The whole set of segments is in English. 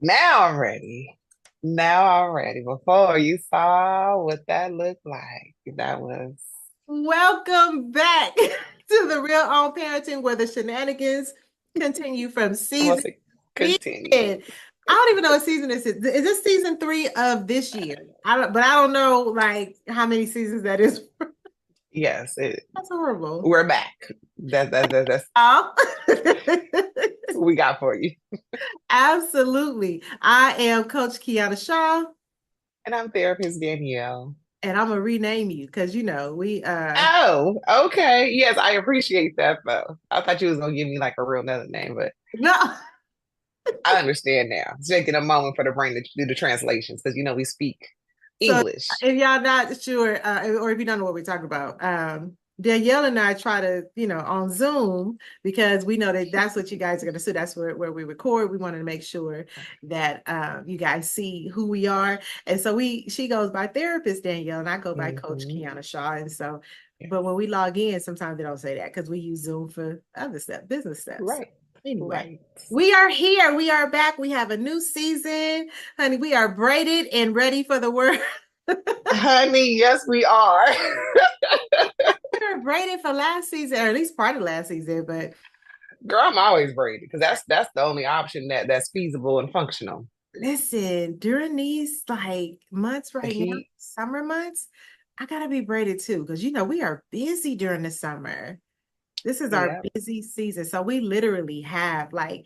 Now I'm ready. Now I'm ready. Before you saw what that looked like, that was Welcome back to the Real On Parenting, where the shenanigans continue from supposed season to continue. 10. I don't even know what season this is. Is this season 3 of this year? But I don't know like how many seasons that is. Yes, That's horrible. we're back. That's Oh. what we got for you. Absolutely. I am Coach Kiana Shaw, And I'm therapist Danielle. and I'm gonna rename you because we Oh, okay. Yes, I appreciate that though. I thought you was gonna give me like a real another name, but no. I understand now. It's taking a moment for the brain to do the translations because we speak So English. if y'all not sure, or if you don't know what we're talking about, Danielle and I try to, on Zoom because we know that that's what you guys are going to see. That's where we record. We wanted to make sure that you guys see who we are. And so she goes by therapist Danielle and I go by Coach Hmm. Kiana Shaw. And so, Yes. but when we log in, sometimes they don't say that because we use Zoom for other stuff, business stuff. So Right. anyway, Right. we are here. We are back. We have a new season. Honey, we are braided and ready for the world. Honey, yes, we are. We were braided for last season, or at least part of last season. But Girl, I'm always braided because that's the only option that's feasible and functional. listen, during these like months The right now, heat, summer months, I gotta be braided too because we are busy during the summer. This is our yeah. busy season, so we literally have like,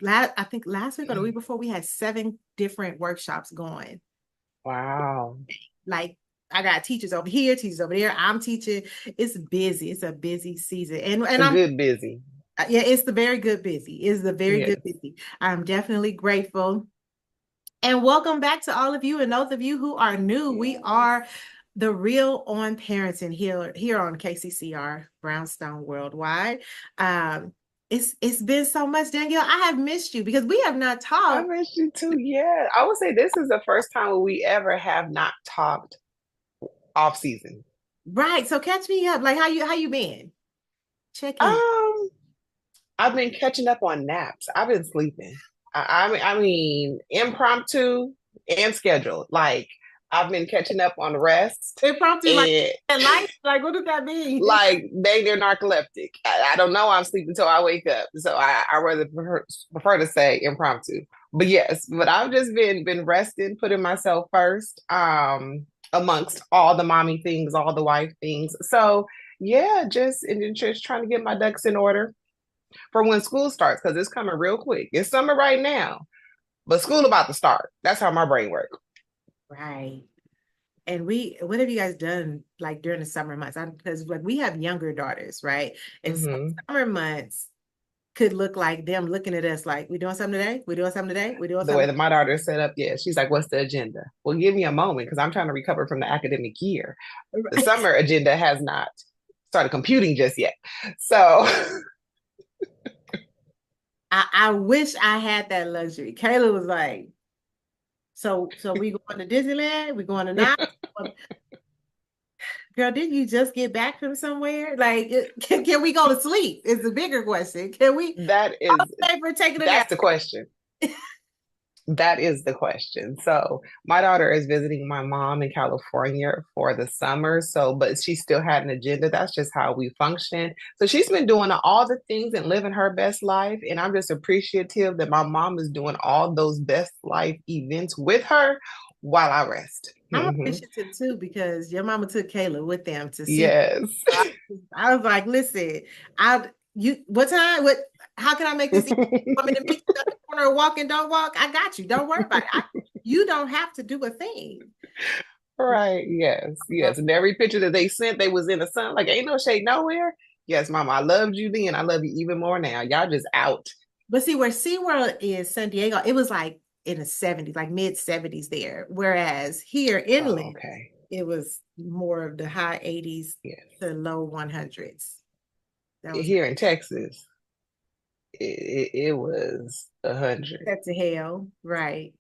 I think last week or the week before, we had 7 different workshops going. Wow. Like I got teachers over here, teachers over there. I'm teaching. It's busy. It's a busy season, and A I'm good busy. yeah, it's the very good busy. It's the very good Yes. busy. I'm definitely grateful. And welcome back to all of you and those of you who are new. We Yes. are the Real On Parenting here on KCCR Brownstone Worldwide. Um, it's been so much, Danielle. I have missed you because we have not I talked. miss you too. Yeah. I would say this is the first time we ever have not talked off season. Right. So catch me up. Like how you been? Check in. Um, I've been catching up on naps. I've been sleeping. I mean, impromptu and scheduled. Like I've been catching up on rest Impromptu like and life. Like what does that mean? like they're narcoleptic. I don't know. I'm sleeping until I wake up. So I rather prefer to say impromptu. But yes, but I've just been resting, putting myself first, amongst all the mommy things, all the wife things. So yeah, just trying to get my ducks in order for when school starts because it's coming real quick. It's summer right now, but school about to start. That's how my brain works. Right. And what have you guys done like during the summer months? Because like we have younger daughters, right? And so Hmm. summer months could look like them looking at us like, we doing something today? We doing something today? We doing The way something? that my daughter is set up, yeah, she's like, "What's the agenda?" Well, give me a moment because I'm trying to recover from the academic year. The Right. summer agenda has not started computing just yet. So, I wish I had that luxury. Kayla was like, so we going to Disneyland? We going to not? Girl, didn't you just get back from somewhere? Like, can we go to sleep? Is the bigger question. Can we? that I'll is pay for taking a that's nap. the question. That is the question. So my daughter is visiting my mom in California for the summer. So, but she still had an agenda. That's just how we function. So she's been doing all the things and living her best life. And I'm just appreciative that my mom is doing all those best life events with her while I rest. I'm Hmm. appreciative too because your mama took Kayla with them to see. Yes. I was like, listen, what time? How can I make this easy? Want me to meet you at the corner or walk and don't walk? I got you. Don't worry about it. You don't have to do a thing. Right. Yes. Yes. And every picture that they sent, they was in the sun. Like, ain't no shade nowhere. Yes, mama, I loved you then. I love you even more now. Y'all just out. But see, where SeaWorld is, San Diego, it was like in the 70s, like mid 70s there. Whereas here Oh, inland, okay. it was more of the high 80s Yes. to low 100s. That was Here in Texas, it was 100. set to hell, right?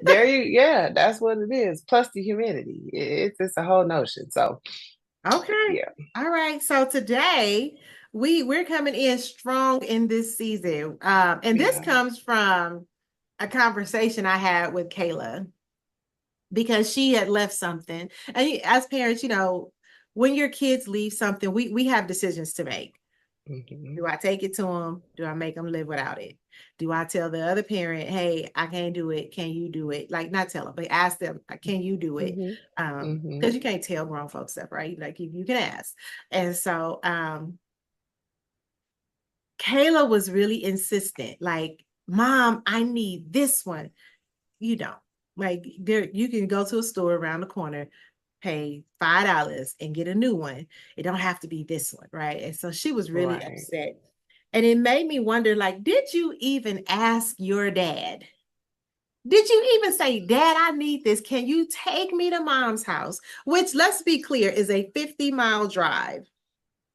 There you, yeah, that's what it is. Plus the humidity. It's just a whole notion. So, Okay. yeah. All right. So today we're coming in strong in this season. And this Yeah. comes from a conversation I had with Kayla because she had left something. And as parents, when your kids leave something, we have decisions to make. Mm-hmm. Do I take it to them? Do I make them live without it? Do I tell the other parent, hey, I can't do it. Can you do it? Like, not tell them, but ask them, can you do it? Mm-hmm. Mm-hmm. Because you can't tell grown folks stuff, right? Like you can ask. And so Kayla was really insistent, like, Mom, I need this one. You don't. Like there, you can go to a store around the corner, pay $5 and get a new one. It don't have to be this one, right? And so she was really Right. upset. And it made me wonder, like, did you even ask your dad? Did you even say, Dad, I need this? Can you take me to Mom's house? Which, let's be clear, is a 50-mile drive,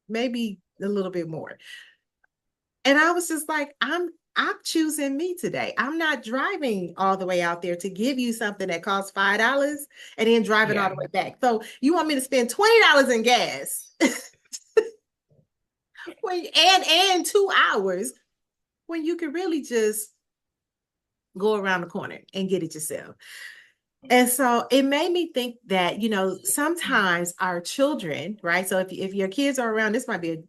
maybe a little bit more. And I was just like, I'm choosing me today. I'm not driving all the way out there to give you something that costs $5 and then driving all Yeah. the way back. So you want me to spend $20 in gas and 2 hours when you can really just go around the corner and get it yourself. And so it made me think that, sometimes our children, right? So if your kids are around, this might be a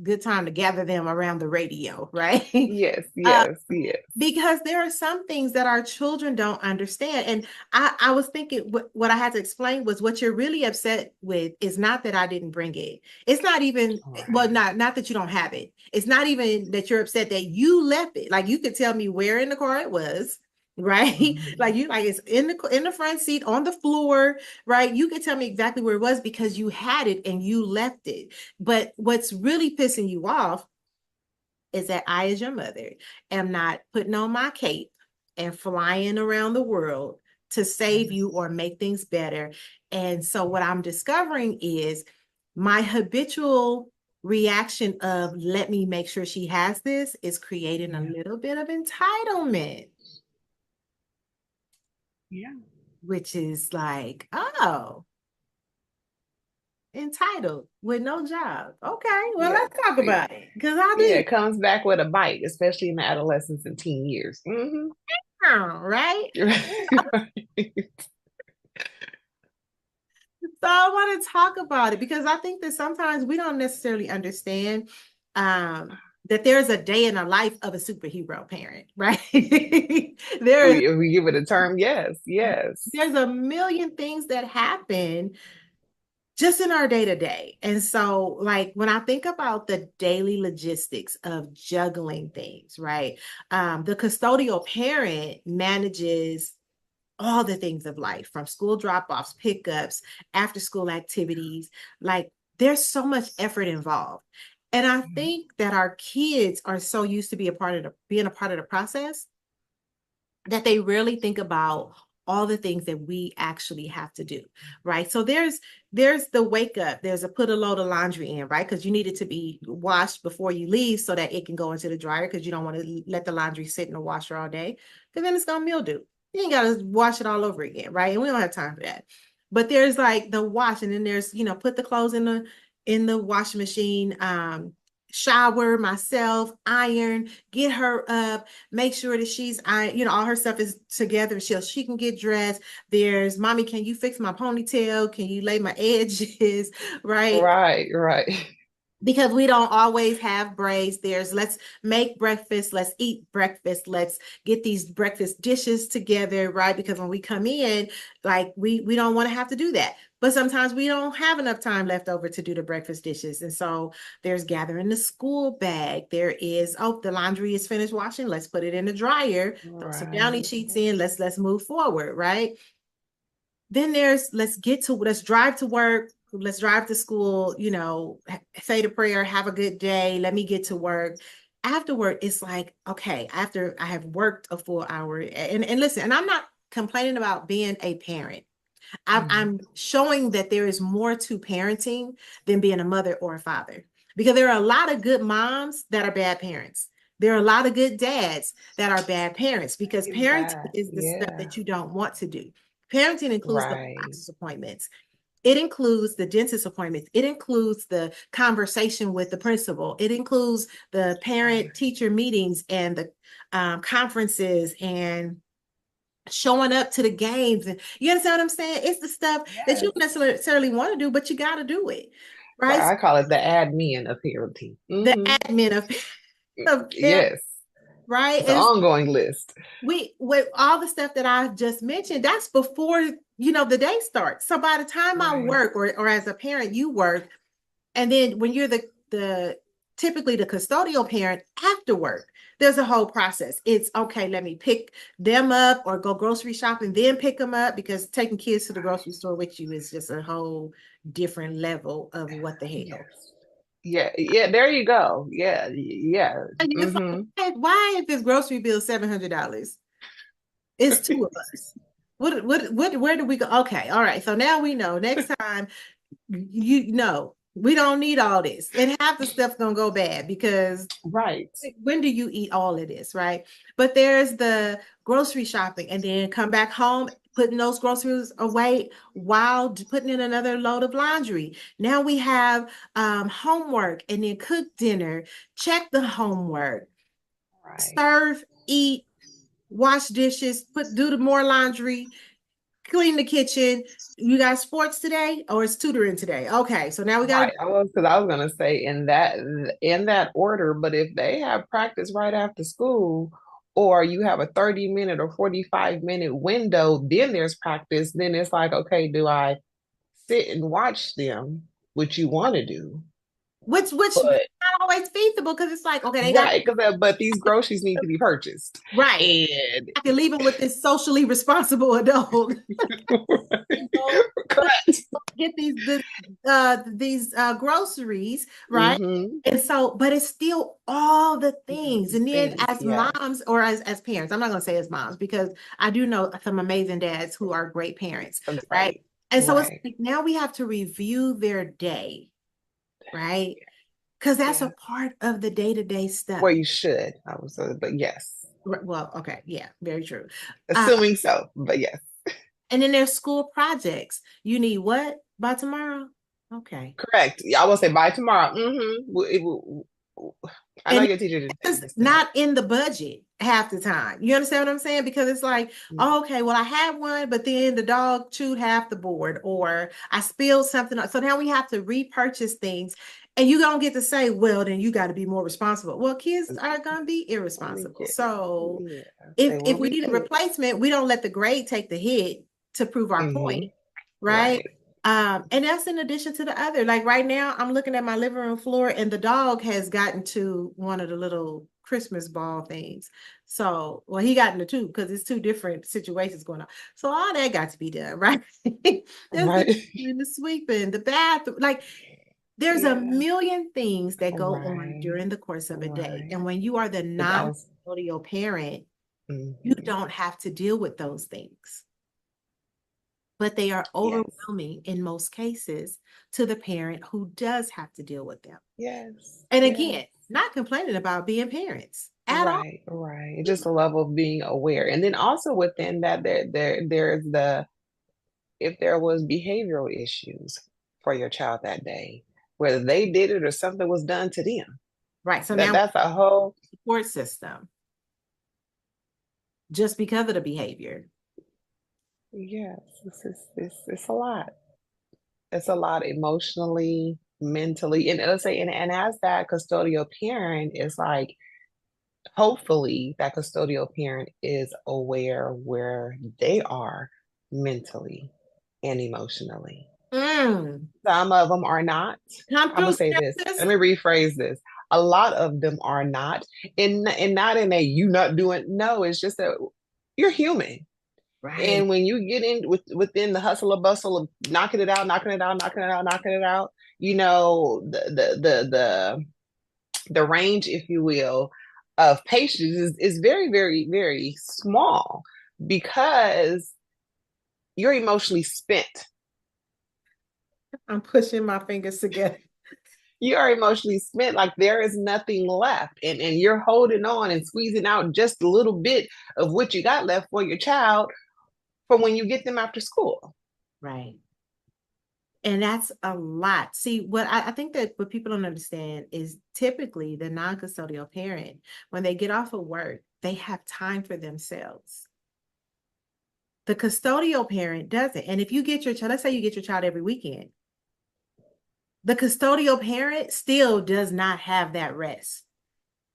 good time to gather them around the radio, right? Yes, uh, yes, yes. because there are some things that our children don't understand. And I was thinking what I had to explain was what you're really upset with is not that I didn't bring it. It's not even, well, Right. not that you don't have it. It's not even that you're upset that you left it. Like you could tell me where in the car it was. Right. Mm-hmm. Like it's in the front seat on the floor, right? You could tell me exactly where it was because you had it and you left it. But what's really pissing you off is that I, as your mother, am not putting on my cape and flying around the world to save you or make things better. And so, what I'm discovering is my habitual reaction of let me make sure she has this is creating a Yeah. little bit of entitlement, Yeah. which is like, oh, entitled with no job. Okay, well, Yeah. let's talk Yeah. about it because I Yeah. do, It comes back with a bite, especially in the adolescence and teen years. Mm-hmm. right? Right. So I want to talk about it because I think that sometimes we don't necessarily understand that there's a day in the life of a superhero parent, right? there is We give it a term. Yes. Yes. there's a million things that happen just in our day to day. And so, like, when I think about the daily logistics of juggling things, right? The custodial parent manages all the things of life from school drop-offs, pickups, after school activities. Like there's so much effort involved. And I think that our kids are so used to being a part of the process that they rarely think about all the things that we actually have to do, right? So there's the wake up, there's a put a load of laundry in, right? Because you need it to be washed before you leave so that it can go into the dryer because you don't want to let the laundry sit in the washer all day because then it's gonna mildew. You ain't gotta wash it all over again, right? And we don't have time for that. But there's like the wash, and then there's put the clothes in the washing machine, shower myself, iron, get her up, make sure that she's all her stuff is together so she can get dressed. There's mommy, can you fix my ponytail? Can you lay my edges? Right? Right. Right. Because we don't always have braids. There's let's make breakfast, let's eat breakfast, let's get these breakfast dishes together, right? Because when we come in, like we don't want to have to do that. But sometimes we don't have enough time left over to do the breakfast dishes. And so there's gathering the school bag. There is, oh, the laundry is finished washing. Let's put it in the dryer, throw some downy Right. sheets in. Let's move forward, right? Then there's let's drive to work, let's drive to school, say the prayer, have a good day, let me get to work. Afterward, it's like, okay, after I have worked a full hour, and listen, and I'm not complaining about being a parent. Mhm. I'm showing that there is more to parenting than being a mother or a father, because there are a lot of good moms that are bad parents. There are a lot of good dads that are bad parents because Is parenting that? is the stuff Yeah. that you don't want to do. Parenting includes the Right. doctor's appointments. It includes the dentist appointments. It includes the conversation with the principal. It includes the Right. parent teacher meetings and the conferences and showing up to the games. And you understand what I'm saying? It's the stuff that you Yes. don't necessarily want to do, but you got to do it. Right? Right. I call it the admin of parenting. The admin of parents, Yes. right? It's an And ongoing list. we with all the stuff that I just mentioned, that's before the day starts. So by the time I Right. work, or as a parent, you work, and then when you're the typically the custodial parent after work, there's a whole process. It's okay, let me pick them up or go grocery shopping, then pick them up, because taking kids to the grocery store with you is just a whole different level of what the hell. Yes. Yeah. Yeah. There you go. Yeah. Yeah. And it's Mm-hmm. like, why if this grocery bill $700? It's two of us. Where do we go? Okay, all right. So now we know next time, we don't need all this. And half the stuff's gonna go bad, because Right. when do you eat all of this, right? But there's the grocery shopping, and then come back home, putting those groceries away while putting in another load of laundry. Now we have homework, and then cook dinner, check the homework, Right. serve, eat, wash dishes, do the more laundry, clean the kitchen. You got sports today, or it's tutoring today? Okay, so now we got Right. I was gonna say in that order, but if they have practice right after school, or you have a 30-minute or 45-minute window, then there's practice, then it's like, okay, do I sit and watch them, which you want to do? which But not always feasible, because it's like, okay, they got right, because but these groceries need to be purchased. right. And I can leave them with this socially responsible adult. Go correct. get these groceries, right? Mm-hmm. And so, but it's still all the things. And then Things, as yeah. moms, or as parents, I'm not going to say as moms, because I do know some amazing dads who are great parents, right? Right. And so it's Right. like, now we have to review their day, right? Because that's a Yeah. part of the day-to-day stuff. Well, you should. I was, but yes, Well, okay, yeah, very true. Uh, assuming so. But yes, and then there's school projects. You need what by tomorrow? Okay. correct. Yeah, I will say by tomorrow. I know And your teacher didn't tell you it's this today. not in the budget half the time. You understand what I'm saying? Because it's like, oh, okay, well, I had one, but then the dog chewed half the board, or I spilled something. So now we have to repurchase things. And you don't get to say, well, then you got to be more responsible. Well, kids are going to be When we irresponsible. get, So yeah, say if when we we need a get, replacement, we don't let the grade take the hit to prove our point, hmm right? right, And that's in addition to the other. Like right now, I'm looking at my living room floor, and the dog has gotten to one of the little Christmas ball things. So, well, he got into two, because it's two different situations going on. So all that got to be done, right? There's the right, cleaning, the sweeping, the bathroom. Like there's a yeah, million things that go on right, during the course of a day. right. And when you are the But that was, non-custodial parent, you mhm. don't have to deal with those things, but they are Yes, overwhelming in most cases to the parent who does have to deal with them. yes, And yes. again, not complaining about being parents at all. Right, right. Just a level of being aware, and then also within that, there's the if there was behavioral issues for your child that day, whether they did it or something was done to them. Right. So That now that's a whole support system just because of the behavior. yes, it's a lot. It's a lot emotionally, mentally, and let's say, and as that custodial parent, it's like hopefully that custodial parent is aware where they are mentally and emotionally. Mm. Some of them are not. Come I'm gonna through, say this. sis. Let me rephrase this. A lot of them are not, and not in a you not doing. No, it's just that you're human, Right. and when you get in within the hustle and bustle of knocking it out, knocking it out, knocking it out, knocking it out, the range, if you will, of patience is very, very, very small because you're emotionally spent. I'm pushing my fingers together. You are emotionally spent, like there is nothing left, and you're holding on and squeezing out just a little bit of what you got left for your child for when you get them after school. Right. And that's a lot. See, what I think that what people don't understand is typically the non-custodial parent, when they get off of work, they have time for themselves. The custodial parent doesn't. And if you get your child, let's say you get your child every weekend, the custodial parent still does not have that rest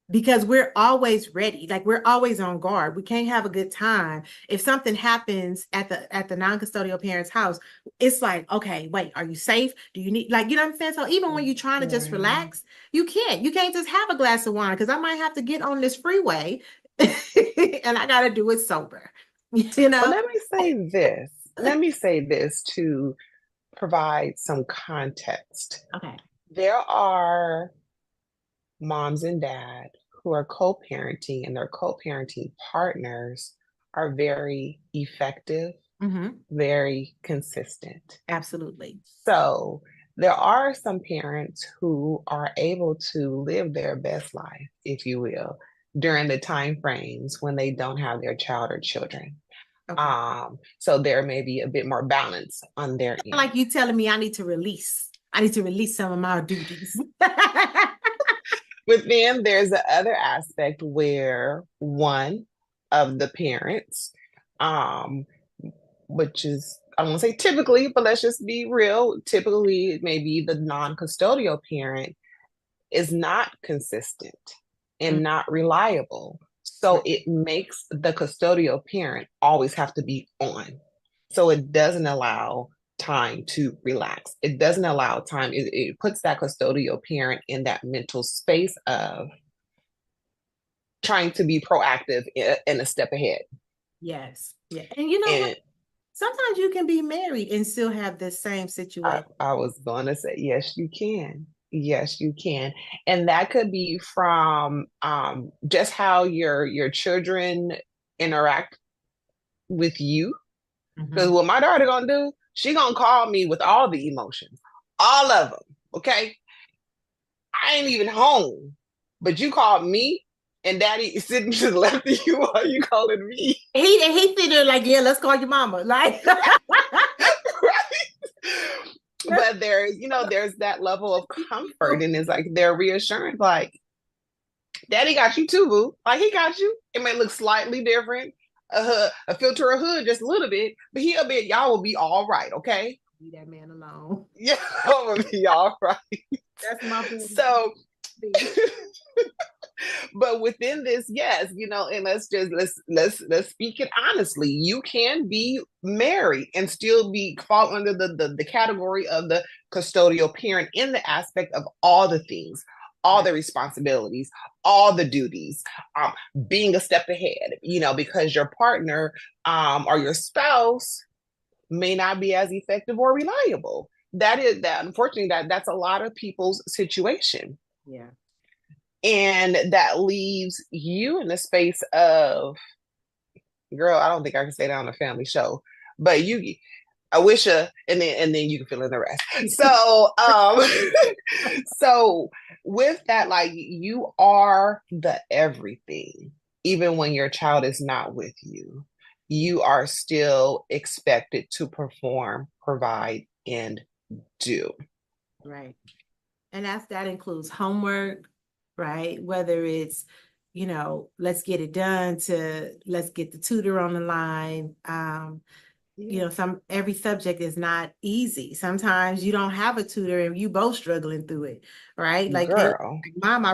because we're always ready. Like we're always on guard. We can't have a good time. If something happens at the non-custodial parent's house, it's like, okay, wait, are you safe? Do you need, like, you know what I'm saying? So even when you're trying to just relax, you can't just have a glass of wine because I might have to get on this freeway and I got to do it sober. You Well, know? let me say this. Let me say this to provide some context. Okay. There are moms and dad who are co-parenting, and their co-parenting partners are very effective, very consistent. Absolutely. So there are some parents who are able to live their best life, if you will, during the time frames when they don't have their child or children. Okay. So there may be a bit more balance on their end. Like you telling me I need to release. I need to release some of my duties. But then there's the other aspect where one of the parents, which is, I don't want to say typically, but let's just be real. Typically, maybe the non-custodial parent is not consistent and not reliable. So it makes the custodial parent always have to be on. So it doesn't allow time to relax. It doesn't allow time. It puts that custodial parent in that mental space of trying to be proactive and a step ahead. Yes. Yeah. And you know what? Sometimes you can be married and still have the same situation. I was going to say, yes, you can. Yes, you can. And that could be from just how your children interact with you. Because what my daughter gonna do, she gonna call me with all the emotions, all of them. Okay, I ain't even home, but you called me, and Daddy is sitting to the left of you. Why are you calling me? He sitting there like, yeah, let's call your mama. Like, but there's that level of comfort, and it's like they're reassuring, like, Daddy got you too, boo. Like he got you. It may look slightly different, a filter a hood just a little bit, but y'all will be all right, okay? Leave that man alone. Yeah, y'all will be all right. That's my so but within this, yes, and let's speak it honestly. You can be married and still fall under the category of the custodial parent in the aspect of all the things, all the responsibilities, all the duties, being a step ahead, because your partner or your spouse may not be as effective or reliable. Unfortunately, that's a lot of people's situation. Yeah. And that leaves you in the space of, girl, I don't think I can stay down on a family show, but I wish and then you can fill in the rest. So so with that, like, you are the everything. Even when your child is not with you, you are still expected to perform, provide, and do. Right. And that includes homework, right? Whether it's, let's get it done to let's get the tutor on the line. Every subject is not easy. Sometimes you don't have a tutor and you both struggling through it, right? Like, girl, hey, Mom,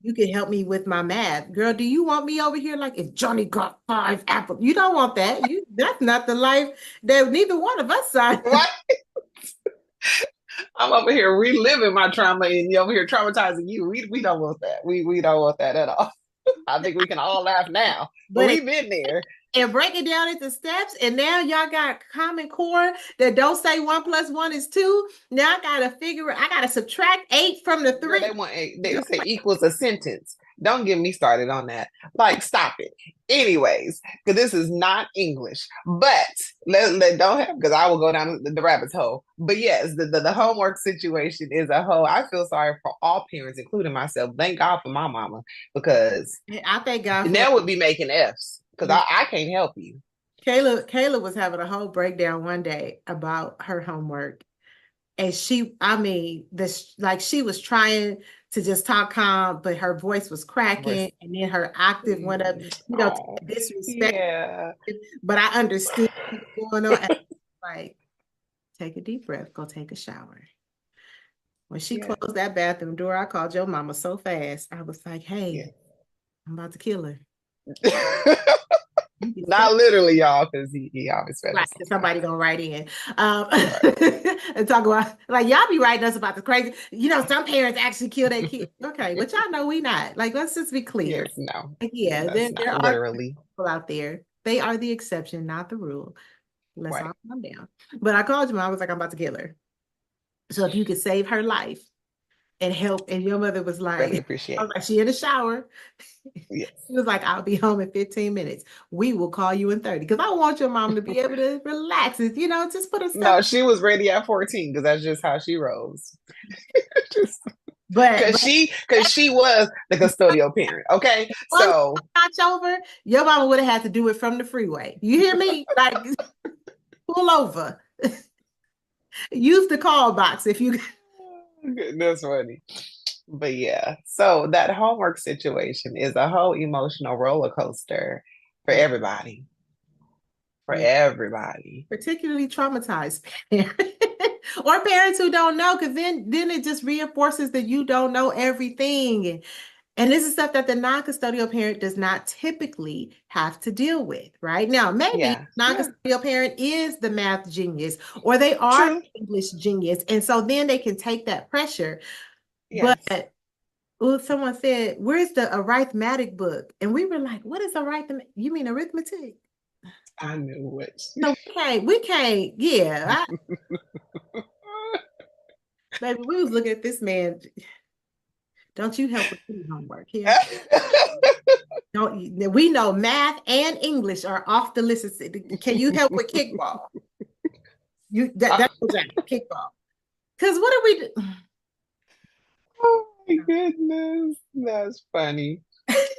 you can help me with my math. Girl, do you want me over here like if Johnny got 5 apples? You don't want that. That's not the life that neither one of us signed. Right? I'm over here reliving my trauma and you're over here traumatizing you. We don't want that. We don't want that at all. I think we can all laugh now, but we've been there. And break it down into steps. And now y'all got Common Core that don't say 1 + 1 is 2. Now I gotta subtract 8 from the 3. They want 8. They say equals a sentence. Don't get me started on that. Like, stop it. Anyways, because this is not English. But don't have, because I will go down the rabbit's hole. But yes, the homework situation is a whole. I feel sorry for all parents, including myself. Thank God for my mama, because I thank God Danielle would be making F's because I can't help you. Kayla was having a whole breakdown one day about her homework. And she was trying to just talk calm, but her voice was cracking, We're- and then her octave went up, to Oh, disrespect. yeah. But I understood what was going on. And like, take a deep breath, go take a shower. When she Yeah. closed that bathroom door, I called your mama so fast. I was like, Yeah. hey, I'm about to kill her. Not literally, y'all, because he always says Right, something. somebody gonna write in Right. and talk about like y'all be writing us about the crazy. Some parents actually kill their kids. Okay, but y'all know we not. Like, let's just be clear. Yes, no. Like, yeah, That's there not are literally. people out there. They are the exception, not the rule. Let's Right. all calm down. But I called you, I was like, I'm about to kill her. So if you could save her life and help, and your mother was Really like, I appreciate was like, she in the shower. it. She was like, I'll be home in 15 minutes. We will call you in 30. Because I want your mom to be able to relax and, just put her stuff. No, she was ready at 14 because that's just how she rolls. Just But because she was the custodial parent. Okay. one So notch over, your mama would have had to do it from the freeway. You hear me? Like, pull over. Use the call box if you. that's funny. But yeah, so that homework situation is a whole emotional roller coaster for Yeah, everybody. For yeah. everybody. Particularly traumatized parents or parents who don't know, because then it just reinforces that you don't know everything. And this is stuff that the non-custodial parent does not typically have to deal with, right? Now, maybe Yeah. Yeah. non-custodial parent is the math genius or they are True. the English genius. And so then they can take that pressure. But Yes. someone said, where's the arithmetic book? And we were like, what is arithmetic? You mean arithmetic? I knew it. So we can't, yeah. Baby, we was looking at this man. Don't you help with any homework here? Don't we know math and English are off the list? Can you help with kickball? That goes out kickball. Because what are we do? Oh my goodness. That's funny.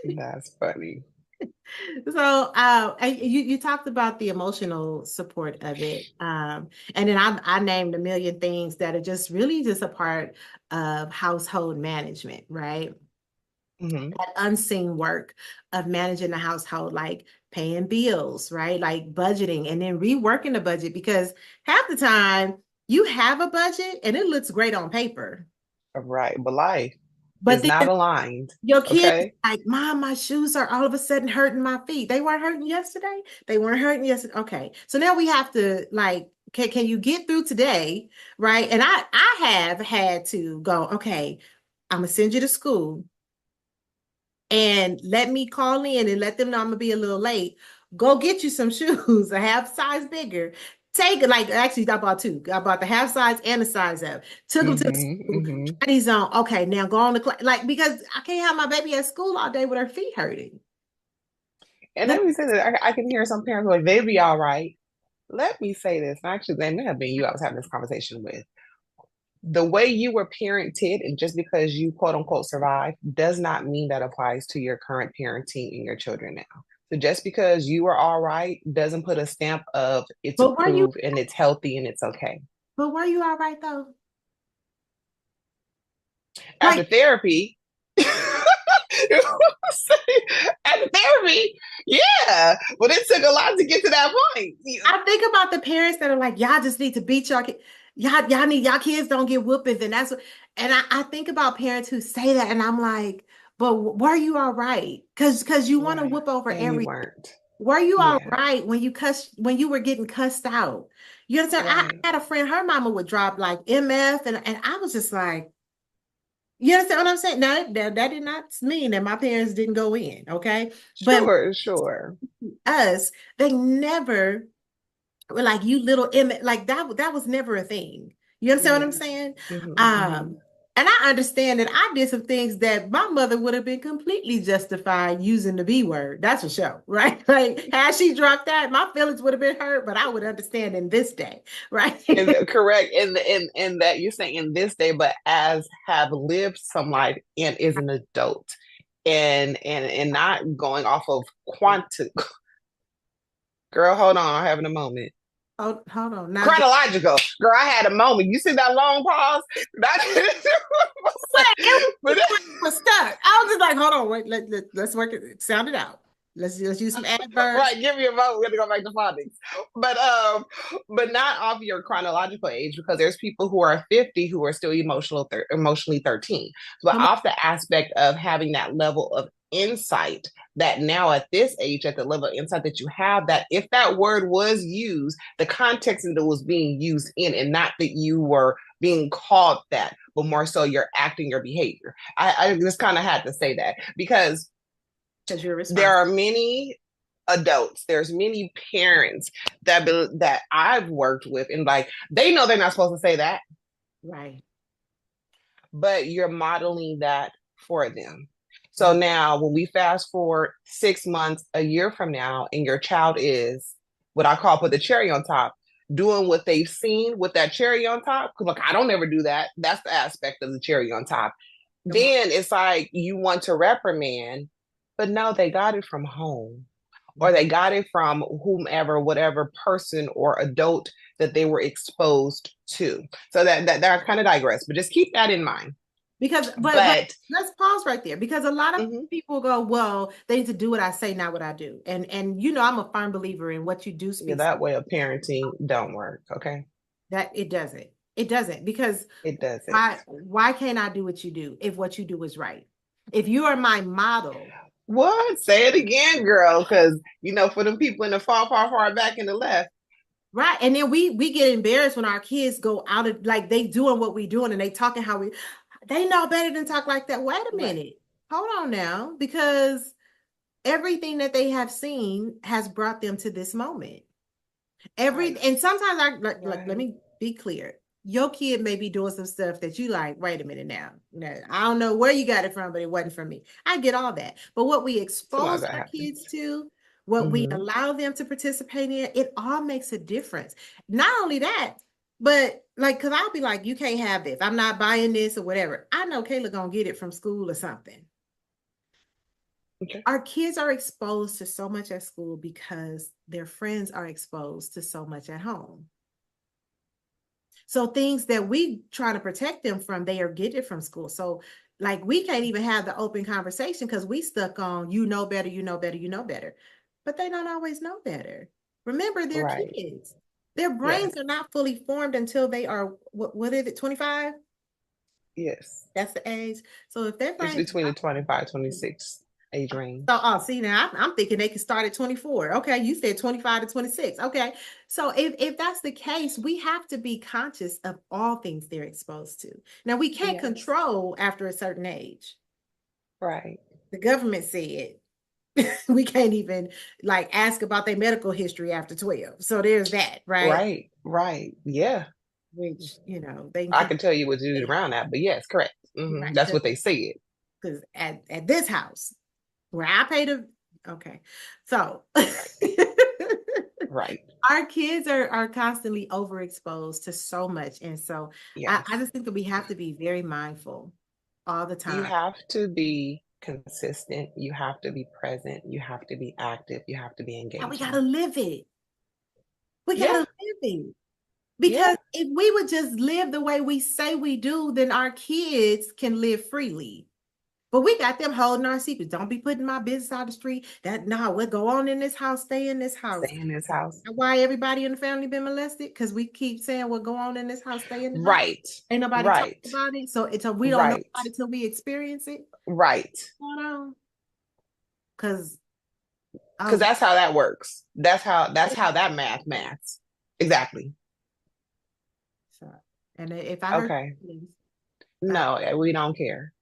That's funny. So you talked about the emotional support of it. And then I named a million things that are just really just a part of household management, right? Hmm. That unseen work of managing the household, like paying bills, right? Like budgeting and then reworking the budget because half the time you have a budget and it looks great on paper. Right. But life But is then not aligned. your kids Okay. like, Mom, my shoes are all of a sudden hurting my feet. They weren't hurting yesterday. They weren't hurting yesterday. Okay. So now we have to like, can you get through today? Right. And I have had to go, okay, I'm gonna send you to school and let me call in and let them know I'm gonna be a little late. Go get you some shoes, a half size bigger. Take like actually I bought two. I bought the half size and the size up. Took them to the Hmm. school. Hmm. Try these on. Okay, now go on the class. Like because I can't have my baby at school all day with her feet hurting. And Let let me say that I can hear some parents like, they'll be all right. Let me say this. Actually, they may have been you I was having this conversation with. The way you were parented, and just because you quote unquote survived, does not mean that applies to your current parenting and your children now. So just because you were all right doesn't put a stamp of it's but were you approved and it's healthy and it's okay. but were you all right though? After Like therapy, after therapy, yeah, but it took a lot to get to that point. I think about the parents that are like, y'all just need to beat y'all kids. Y'all need y'all kids don't get whoopings, and that's what. And I think about parents who say that, and I'm like, but were you all right? Because you want to Right. whoop over And you every. weren't. Were you all Yeah. right when you were getting cussed out? You understand? I Right. had a friend, her mama would drop like MF, and I was just like, you understand what I'm saying? Now that did not mean that my parents didn't go in, okay? But Sure, sure. us, they never were like you little Emmett, like that was never a thing. You understand what I'm Yeah. saying? Hmm. Hmm. Um, and I understand that I did some things that my mother would have been completely justified using the B word. That's for sure, right? Like had she dropped that, my feelings would have been hurt, but I would understand in this day, right? And correct in that you're saying in this day, but as have lived some life and is an adult and not going off of quantum. Girl, hold on, I'm having a moment. hold on. Now, Chronological. Girl, I had a moment. You see that long pause? it but was stuck. I was just like, hold on, wait, let's work it, sound it out. Let's use some adverbs. right, give me a moment. We're gonna go back to phonics. But not off your chronological age because there's people who are 50 who are still emotionally 13. But Come on. off the aspect of having that level of insight that now at this age, at the level of insight that you have, that if that word was used, the context that it was being used in, and not that you were being called that, but more so you're acting your behavior. I just kind of had to say that because Because you're there responsible. are many adults, there's many parents that I've worked with, and like they know they're not supposed to say that, Right. but you're modeling that for them. So Right. now when we fast forward 6 months, a year from now, and your child is what I call put the cherry on top, doing what they've seen with that cherry on top. Cause like I don't ever do that. That's the aspect of the cherry on top. Come on. Then it's like you want to reprimand, but no, they got it from home or they got it from whomever, whatever person or adult that they were exposed to. So that I kind of digress, but just keep that in mind. Because, but But let's pause right there because a lot of mhm, people go, well, they need to do what I say, not what I do. And you know, I'm a firm believer in what you do yeah, speaks. that way of parenting don't work. Okay, That it doesn't. It doesn't because it doesn't. why can't I do what you do if what you do is right? If you are my model, What? Say it again, girl, because for them people in the far, far, far back in the left. right? And then we get embarrassed when our kids go out of like they doing what we doing and they talking how they know better than talk like that. Wait a Right. minute. Hold on now, because everything that they have seen has brought them to this moment. Right. And sometimes let Right. me be clear. Your kid may be doing some stuff that you like, wait a minute now. No, I don't know where you got it from, but it wasn't from me. I get all that. But what we Sometimes expose that our happens. kids to, what we Mm-hmm. allow them to participate in, it all makes a difference. Not only that, but like, cause I'll be like, you can't have this. I'm not buying this or whatever. I know Kayla gonna get it from school or something. Okay. Our kids are exposed to so much at school because their friends are exposed to so much at home. So things that we try to protect them from, they are getting from school. So like we can't even have the open conversation because we stuck on you know better, you know better, you know better. But they don't always know better. Remember, they're Right. kids. Their Yes. brains are not fully formed until they are what is it, 25? Yes. That's the age. So if their It's brains between the 25, 26 age range. so, oh, see, now I'm thinking they can start at 24. Okay, you said 25 to 26. Okay, so if that's the case, we have to be conscious of all things they're exposed to. Now, we can't Yes. control after a certain age. Right. The government said we can't even like ask about their medical history after 12. So there's that, right? Right. Right. Yeah. Which, they can I keep can tell you what to do around that, but yes, correct. right That's what they said. because at this house where I paid a okay. So Right. Right. our kids are constantly overexposed to so much. And so I Yes. just think that we have to be very mindful all the You time. have to be consistent. You have to be present. You have to be active. You have to be And we gotta engaging. live it. We gotta Yeah. live it. Yeah. Because if we would just live the way we say we do, then our kids can live freely. But we got them holding our secrets. Don't be putting my business out the street. That no, what go on in this house, stay in this house. Stay in this house. Why everybody in the family been molested? Because we keep saying what go on in this house, stay in the house. Right. Ain't nobody talking Right. about it. So we don't know Right. about it till we experience it. Right. Hold on. Because Because oh that's how that works. That's how that maths. Exactly. so, and if I hurt Okay. feelings, uh, No, we don't care.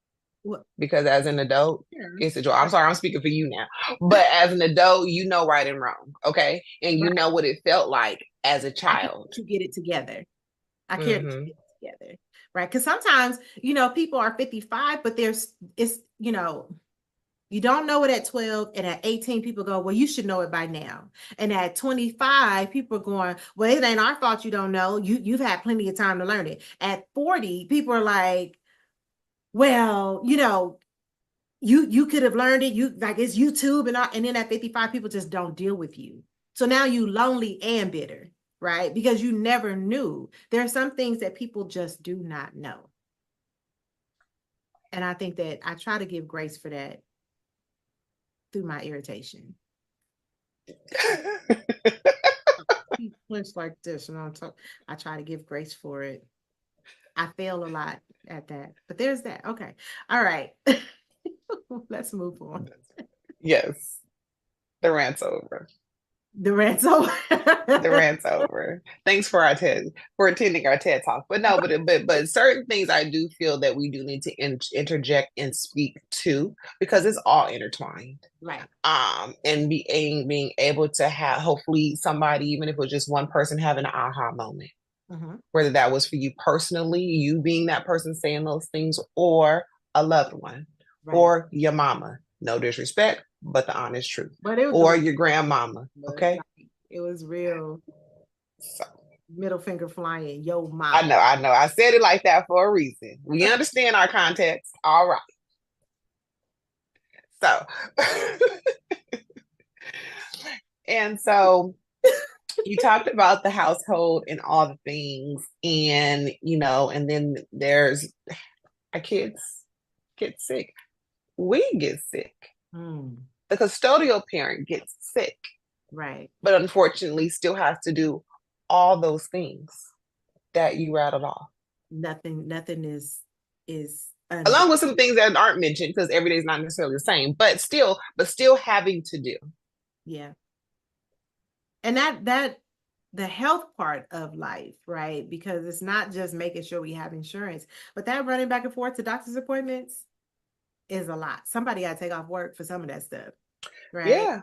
what Because as an adult, cares? it's a joy. I'm sorry, I'm speaking for you now. But as an adult, you know right and wrong. Okay. And you Right. know what it felt like as a I care child. to get it together. I care to Mm-hmm. get it together. Right. Because sometimes, people are 55, but you don't know it at 12, and at 18, people go, well, you should know it by now. And at 25, people are going, well, it ain't our fault you don't know. You've had plenty of time to learn it. At 40, people are like, well, you could have learned it. You like it's YouTube and then at 55, people just don't deal with you. So now you lonely and bitter. right? Because you never knew. There are some things that people just do not know. And I think that I try to give grace for that through my irritation. He flinched like this, and I try to give grace for it. I fail a lot at that, but there's that. Okay. All right. Let's move on. Yes, the rant's over. The rant's over. The rant's over. Thanks for our TED for attending our TED talk. But no, but certain things I do feel that we do need to interject and speak to because it's all intertwined. Right. And being able to have hopefully somebody, even if it was just one person, having an aha moment. Mm-hmm. Whether that was for you personally, you being that person saying those things, or a loved one, right. Or your mama. No disrespect, but the honest truth. But it was or your grandmama. Okay. It was real. So, middle finger flying, yo mom. I know. I said it like that for a reason. We understand our context. All right. So, and so you talked about the household and all the things, and and then there's our kids get sick. We get sick. The custodial parent gets sick. Right. But unfortunately still has to do all those things that you rattled off. Nothing is along with some things that aren't mentioned because every day is not necessarily the same, but still having to do. Yeah. And that the health part of life, right? Because it's not just making sure we have insurance, but that running back and forth to doctor's appointments is a lot. Somebody got to take off work for some of that stuff, right? Yeah.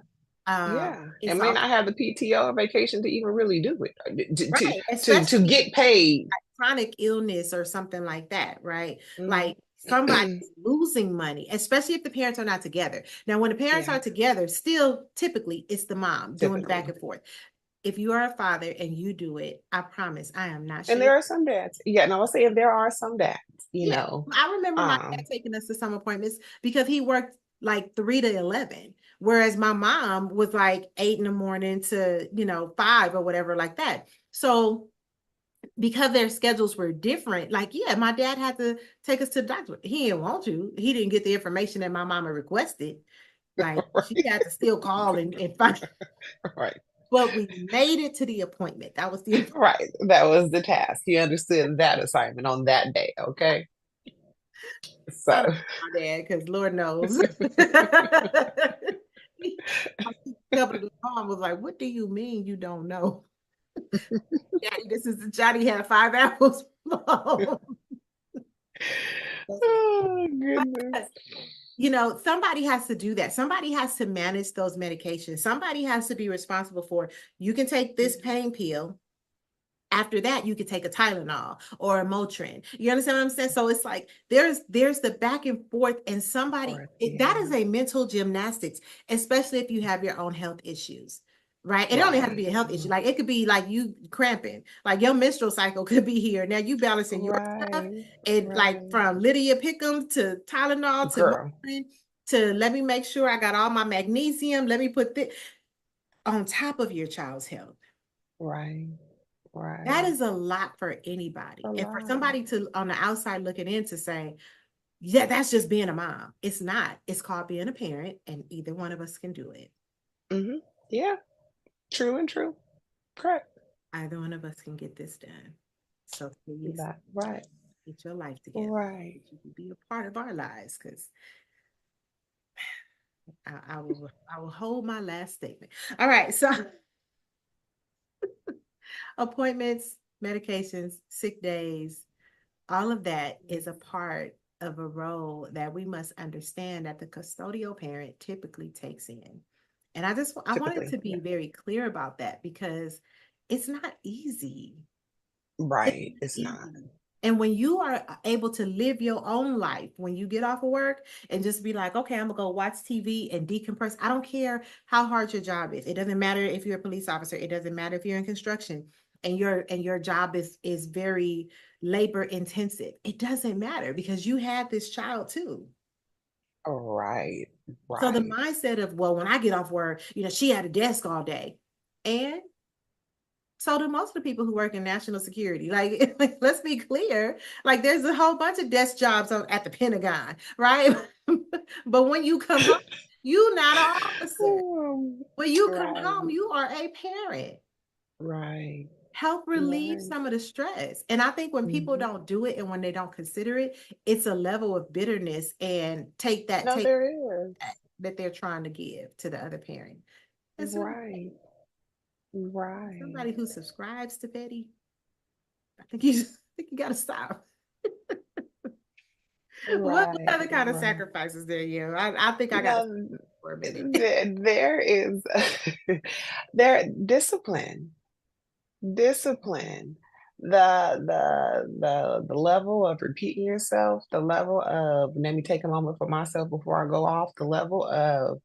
It may not have the PTO or vacation to even really do it, to get paid. Chronic illness or something like that, right? Like somebody's losing money, especially if the parents are not together. Now, when the parents are together, still typically it's the mom doing the back and forth. If you are a father and you do it, I promise I am not. And there are some dads. Yeah, no, I was saying there are some dads. You know, I remember my dad taking us to some appointments because he worked like 3 to 11, whereas my mom was like 8 in the morning to 5 or whatever like that. So because their schedules were different, like my dad had to take us to the doctor. He didn't want to. He didn't get the information that my mama requested. Like right. She had to still call and find. Right. But we made it to the appointment. That was the right. That was the task. He understood that assignment on that day. Okay. So my dad, because Lord knows. Mom was like, "What do you mean you don't know?" Daddy, this is Johnny had 5 apples. Oh goodness. Somebody has to do that. Somebody has to manage those medications. Somebody has to be responsible for, you can take this pain pill. After that, you could take a Tylenol or a Motrin. You understand what I'm saying? So it's like, there's the back and forth, and that is a mental gymnastics, especially if you have your own health issues. Right. It don't have to be a health issue. Like it could be like you cramping, like your menstrual cycle could be here. Now you balancing your stuff, and like from Lydia Pick'em to Tylenol to Motrin, to let me make sure I got all my magnesium. Let me put this on top of your child's health. Right. That is a lot for anybody. For somebody to on the outside looking in to say, yeah, that's just being a mom. It's not. It's called being a parent, and either one of us can do it. Mm-hmm. Yeah. True and true. Correct. Either one of us can get this done. So please, right. Get your life together. Right. You can be a part of our lives, because I will hold my last statement. All right. So appointments, medications, sick days, all of that is a part of a role that we must understand that the custodial parent typically takes in. And I wanted to be very clear about that, because it's not easy. Right. It's not. And when you are able to live your own life, when you get off of work and just be like, okay, I'm gonna go watch TV and decompress. I don't care how hard your job is. It doesn't matter if you're a police officer. It doesn't matter if you're in construction and your job is very labor intensive. It doesn't matter, because you had this child too. Right. So the mindset of, well, when I get off work, she had a desk all day. And So do most of the people who work in national security. Like, let's be clear. Like, there's a whole bunch of desk jobs at the Pentagon, right? But when you come home, you're not an officer. When you come home, Right. you are a parent. Right. Help relieve Right. some of the stress. And I think when people Mhm. don't do it and when they don't consider it, it's a level of bitterness and No, take there is. that they're trying to give to the other parent. It's Right. somebody Right. who subscribes to Betty. I think you got to stop. What Right. other kind of Right. sacrifices there? You? I think I got to No, for a minute. there is there discipline. Discipline. The level of repeating yourself, the level of let me take a moment for myself before I go off, the level of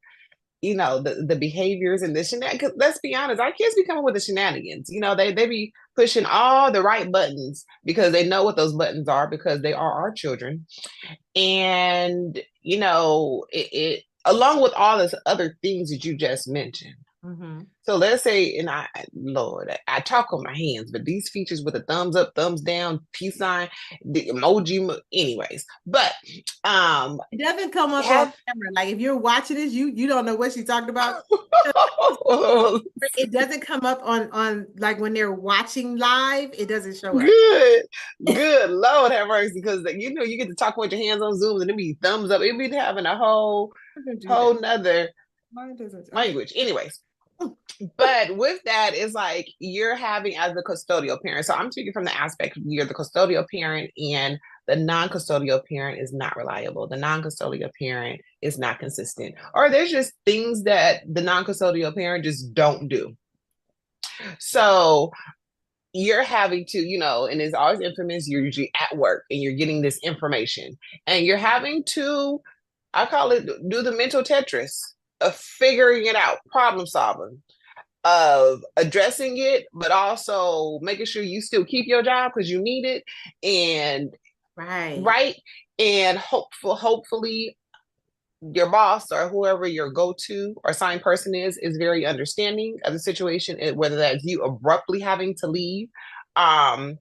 the behaviors and the shenanigans. Let's be honest, our kids be coming with the shenanigans. They be pushing all the right buttons because they know what those buttons are because they are our children. And it along with all this other things that you just mentioned. Mm-hmm. So let's say, and Lord, I talk on my hands, but these features with a thumbs up, thumbs down, peace sign, the emoji, anyways. But It doesn't come up on have camera. Like if you're watching this, you don't know what she talked about. It doesn't come up on like when they're watching live. It doesn't show up. good, good Lord have mercy, because you get to talk with your hands on Zoom and it be thumbs up. It be having a Do that. whole nother Mine doesn't. language. Anyways, but with that, it's like you're having as the custodial parent. So I'm speaking from the aspect you're the custodial parent and the non-custodial parent is not reliable. The non-custodial parent is not consistent. Or there's just things that the non-custodial parent just don't do. So you're having to, and it's always infamous, you're usually at work and you're getting this information. And you're having to, I call it do the mental Tetris of figuring it out, problem solving of addressing it, but also making sure you still keep your job because you need it. And Right. right. And hopefully your boss or whoever your go-to or assigned person is very understanding of the situation, whether that's you abruptly having to leave. Um,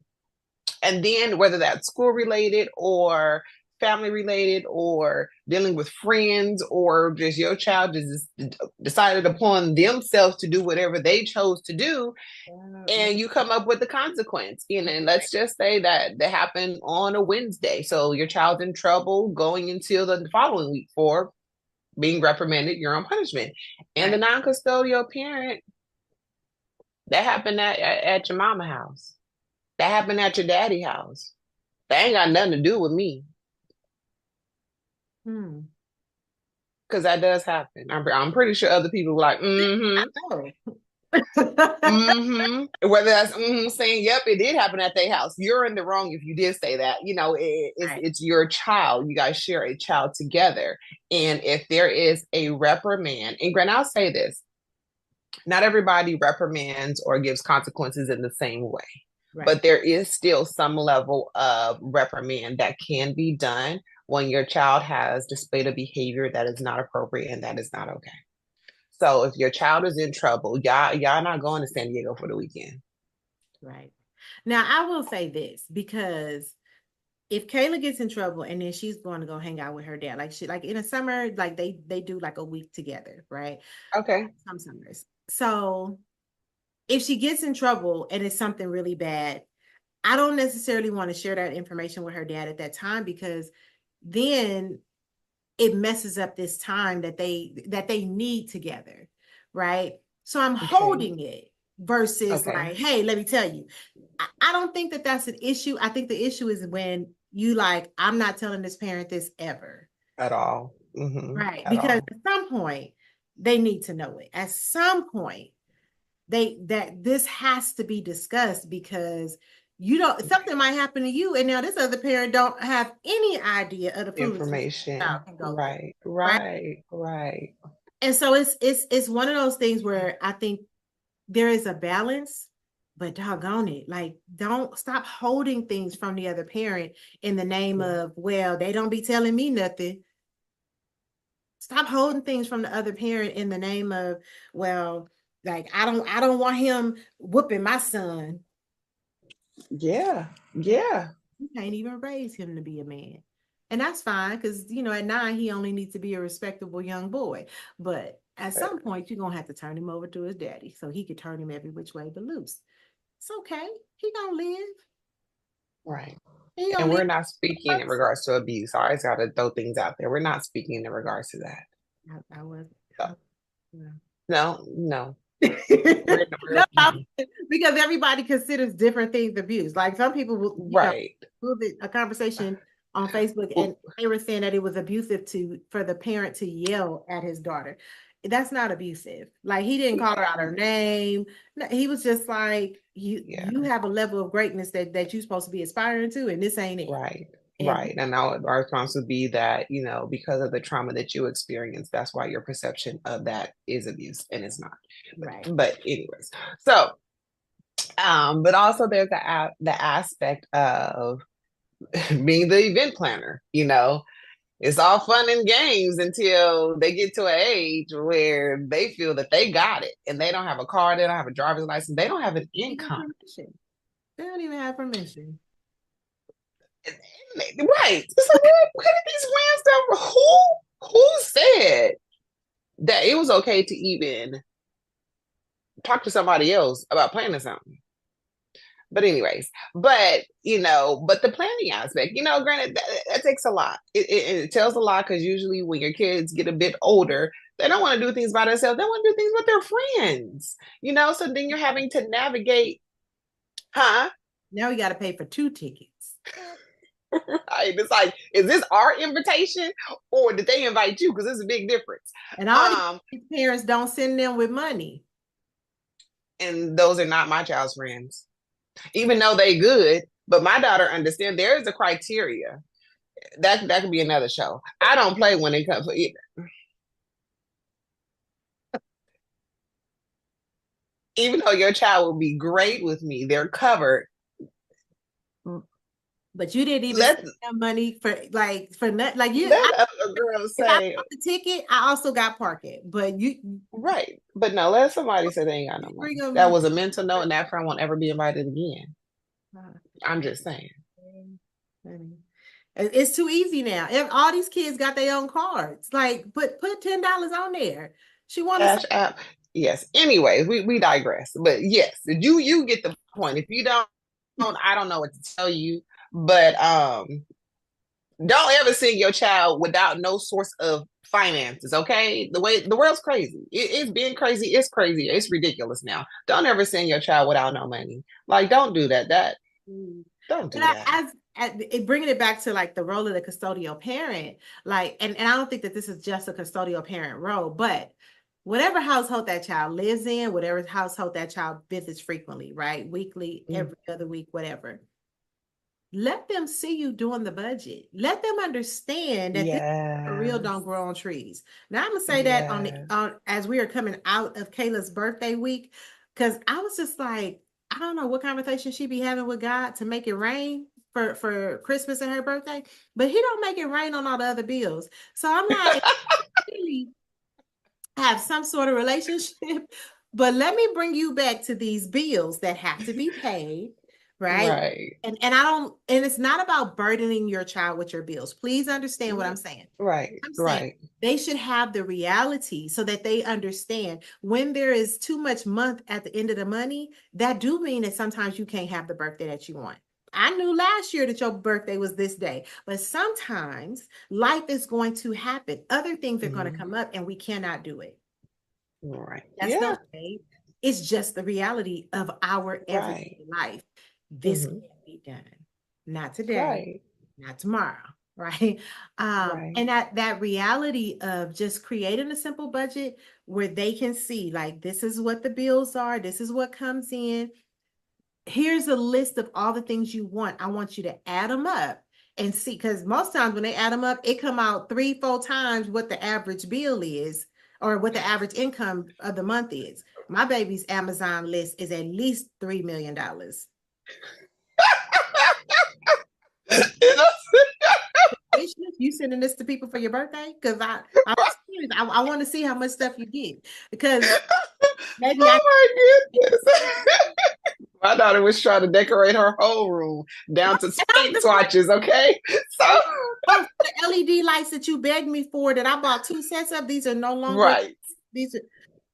and then whether that's school related or family related or dealing with friends or just your child just decided upon themselves to do whatever they chose to do and you come up with the consequence. And let's just say that happened on a Wednesday, so your child's in trouble going until the following week for being reprimanded, you're on punishment. And the Right. non-custodial parent, that happened at your mama house, that happened at your daddy house. That ain't got nothing to do with me. Hmm. Because that does happen. I'm pretty sure other people were like, I mm-hmm, know. mm-hmm. Whether that's saying, yep, it did happen at their house. You're in the wrong if you did say that. Right. It's your child. You guys share a child together. And if there is a reprimand, and Grant, I'll say this, not everybody reprimands or gives consequences in the same way. Right. But there is still some level of reprimand that can be done when your child has displayed a behavior that is not appropriate and that is not okay. So if your child is in trouble, y'all not going to San Diego for the weekend. Right. Now I will say this because if Kayla gets in trouble and then she's going to go hang out with her dad, like in the summer, like they do like a week together, right? Okay. Some summers. So if she gets in trouble and it's something really bad, I don't necessarily want to share that information with her dad at that time because then it messes up this time that they need together, right? So I'm Okay. holding it versus Okay. like, hey, let me tell you. I don't think that that's an issue. I think the issue is when you like, I'm not telling this parent this ever, At all. Mm-hmm. right? At Because all. at some point they need to know it. At some point that this has to be discussed because you don't something might happen to you and now this other parent don't have any idea of the foolishness the child Information. can go through, Right. right? Right. Right. And so it's one of those things where I think there is a balance, but doggone it, like don't stop holding things from the other parent in the name of, well, they don't be telling me nothing. Stop holding things from the other parent in the name of, well, Like, I don't want him whooping my son. Yeah. Yeah. You can't even raise him to be a man. And that's fine because, at 9, he only needs to be a respectable young boy. But at some point, you're going to have to turn him over to his daddy so he could turn him every which way but loose. It's okay. He going to live. Right. He going And to we're live. not speaking in regards to abuse. I always got to throw things out there. We're not speaking in regards to that. I was. So, no, no. No, because everybody considers different things abuse. Like some people will, Right. a conversation on Facebook and they were saying that it was abusive for the parent to yell at his daughter. That's not abusive. Like he didn't call her out her name. No, he was just like, you have a level of greatness that you're supposed to be aspiring to, and this ain't it. Right. And Right. And our response would be that, because of the trauma that you experienced, that's why your perception of that is abuse and it's not. right. But anyways, so but also there's the aspect of being the event planner, it's all fun and games until they get to an age where they feel that they got it and they don't have a car, they don't have a driver's license, they don't have an income. They don't even have permission. Right. So what did these random stuff? Who said that it was okay to even talk to somebody else about planning something? But anyways, but the planning aspect, granted that takes a lot. It tells a lot because usually when your kids get a bit older, they don't want to do things by themselves. They want to do things with their friends, so then you're having to navigate, huh? Now we got to pay for 2 tickets. Right. It's like, is this our invitation or did they invite you? Because there's a big difference. And all these parents don't send them with money. And those are not my child's friends, even though they good. But my daughter understands there is a criteria. That could be another show. I don't play when it comes to either. Even though your child will be great with me, they're covered. But you didn't even spend money for nothing. Like you, let a girl say, if I bought the ticket, I also got parking. But right? But no, let somebody say they ain't got no money. That was a mental note, and that friend won't ever be invited again. I'm just saying. It's too easy now. If all these kids got their own cards, like put $10 on there. She wanted Cash app. Yes. Anyways, we digress. But yes, you get the point. If you don't, I don't know what to tell you. But don't ever send your child without no source of finances, okay? The way the world's crazy. It's being crazy. It's crazy. It's ridiculous now. Don't ever send your child without no money. Like, don't do that. Don't do that. Bringing it back to like the role of the custodial parent, like, and I don't think that this is just a custodial parent role, but whatever household that child lives in, whatever household that child visits frequently, right? Weekly, every other week, whatever. Let them see you doing the budget. Let them understand that this for real don't grow on trees. Now I'm gonna say that on as we are coming out of Kayla's birthday week, because I was just like, I don't know what conversation she be having with God to make it rain for Christmas and her birthday, but he don't make it rain on all the other bills. So I'm like, really have some sort of relationship, but let me bring you back to these bills that have to be paid. Right. And it's not about burdening your child with your bills. Please understand what I'm saying. Right. I'm saying they should have the reality so that they understand when there is too much month at the end of the money, that do mean that sometimes you can't have the birthday that you want. I knew last year that your birthday was this day, but sometimes life is going to happen. Other things are going to come up and we cannot do it. Right. That's not okay. It's just the reality of our everyday life. This can't be done. Not today, not tomorrow, right? And that reality of just creating a simple budget where they can see, like, this is what the bills are, this is what comes in. Here's a list of all the things you want. I want you to add them up and see, because most times when they add them up, it come out 3-4 times what the average bill is or what the average income of the month is. My baby's Amazon list is at least $3 million. You sending this to people for your birthday? Because I want to see how much stuff you get. Because Maybe I. Oh my goodness. My daughter was trying to decorate her whole room down to spink swatches, okay? So Oh, the LED lights that you begged me for that I bought 2 sets of, these are no longer, right, these are,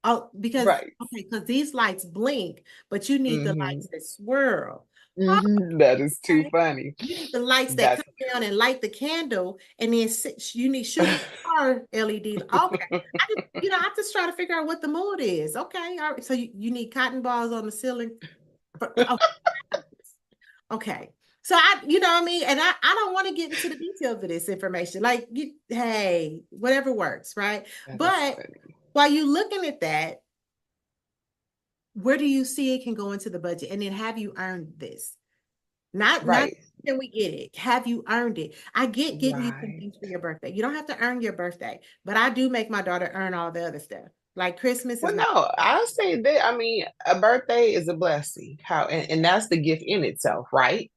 oh, because, right. okay, because these lights blink, but you need the Hmm. lights that swirl. Oh, Hmm. That is too okay. funny. You need the lights that That's come down and light the candle, and then you need shooting star LED. Okay. I'm just trying to figure out what the mood is. Okay. All right. So you need cotton balls on the ceiling. Oh, okay. So you know what I mean? And I don't want to get into the details of this information. Like, hey, whatever works, right? that is But funny. while you're looking at that, where do you see it can go into the budget? And then have you earned this? Not Right, can we get it? Have you earned it? I get getting you some right. things for your birthday. You don't have to earn your birthday, but I do make my daughter earn all the other stuff. Like Christmas is Well, not. no, I'll say that. I mean, a birthday is a blessing. And that's the gift in itself, right?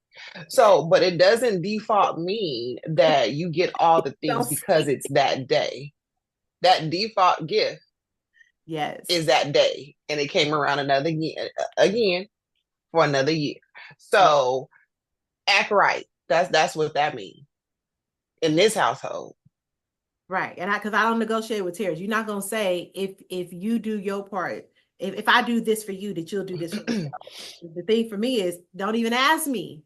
So, but it doesn't default mean that you get all the things Don't because say it's that day. That default gift yes. is that day, and it came around another year again for another year. Yeah. So act right. That's what that means in this household. Right. And because I don't negotiate with tears. You're not gonna say if you do your part, if I do this for you, that you'll do this for me. The thing for me is don't even ask me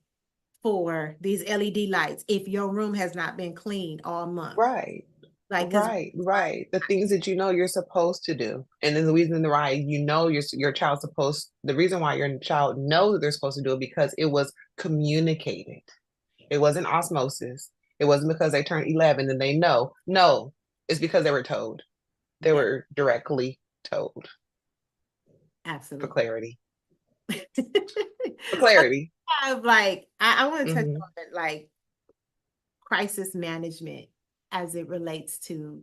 for these LED lights if your room has not been cleaned all month. Right. Like, because Right, right. The things that you know you're supposed to do. And then the reason why you know your child's supposed the reason why your child knows that they're supposed to do it because it was communicated. It wasn't osmosis. It wasn't because they turned 11 and they know. No, it's because they were told. They yeah, were directly told for absolutely. clarity. For So clarity. I have like I want to touch Hmm. on like crisis management as it relates to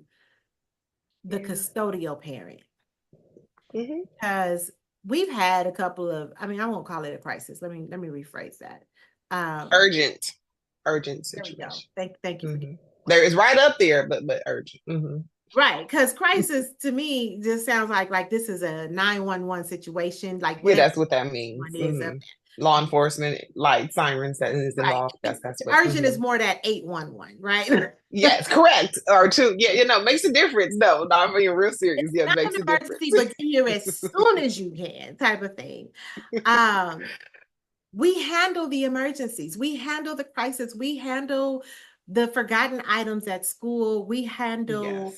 the Yeah. custodial parent. Hmm. Because we've had a couple of, I mean, I won't call it a crisis. Let me rephrase that. Um, Urgent, urgent there we go. situation. Thank you for Hmm. There is right up there, but urgent. Hmm. right. Because crisis to me just sounds like this is a 911 situation, like Yeah, whatever that's what that means. one is up Hmm. Law there. enforcement, light sirens that is Right. involved. That's what. Urgent Hmm. is more that 811, right? Yes, correct. Or two. Yeah, makes a difference. No, not being real serious. Yeah, it Not makes an a difference. emergency, but get here as soon as you can, type of thing. Um, we handle the emergencies, we handle the crisis, we handle the forgotten items at school, we handle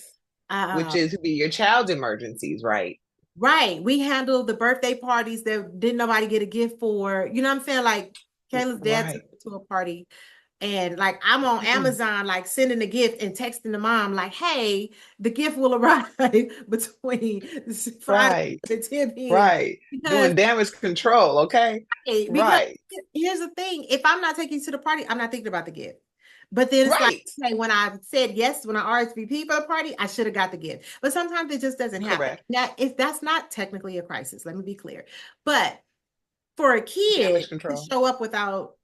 Yes, which uh is to be your child's emergencies, right? right, we handle the birthday parties that didn't nobody get a gift for. You know what I'm saying? Like Kayla's dad took Right. me to a party and like I'm on Amazon, like sending a gift and texting the mom, like, hey, the gift will arrive between Friday Right. and 10 p.m. Right. Because Doing damage control. Okay. because Right. here's the thing, if I'm not taking you to the party, I'm not thinking about the gift. But then it's like, Right. okay, when I said yes, when I RSVP for the party, I should have got the gift. But sometimes it just doesn't happen. Correct. Now, if that's not technically a crisis, let me be clear. But for a kid Damage to control. show up without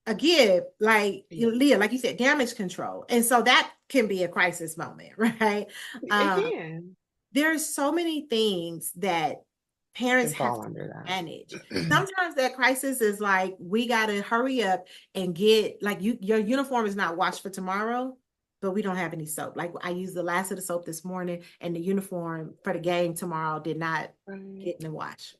a gift, like Yeah. Leah, like you said, damage control. And so that can be a crisis moment, right? It Um, can. there's so many things that parents Can have fall to under manage. that. Sometimes that crisis is like, we got to hurry up and get, like, your uniform is not washed for tomorrow, but we don't have any soap. Like, I used the last of the soap this morning, and the uniform for the game tomorrow did not Right. get in the wash.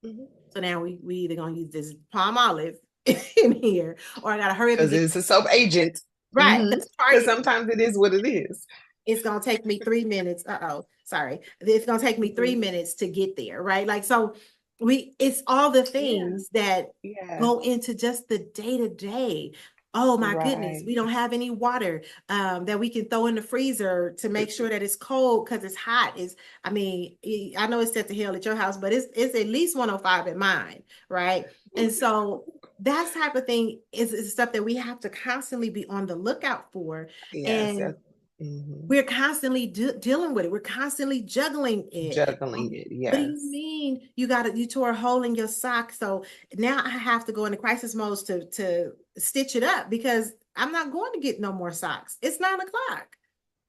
Mhm. So now we either gonna use this palm olive in here, or I gotta hurry up and Because get it's a soap agent. right. Hmm. Because Because Target, sometimes it is what it is. it's gonna take me 3 minutes. Uh-oh, sorry. It's gonna take me three Mhm. minutes to get there, right? Like, so it's all the Yeah. things that Yes. go into just the day-to-day. Oh my goodness, Right. we don't have any water that we can throw in the freezer to make sure that it's cold because it's hot. Is I mean, I know it's set to hell at your house, but it's at least 105 at mine, right? And so that type of thing is stuff that we have to constantly be on the lookout for. Yes. And Mhm. we're constantly dealing with it. We're constantly juggling it. Juggling it. What do you Yes. mean you tore a hole in your sock? So now I have to go into crisis mode to stitch it up because I'm not going to get no more socks. It's 9 o'clock.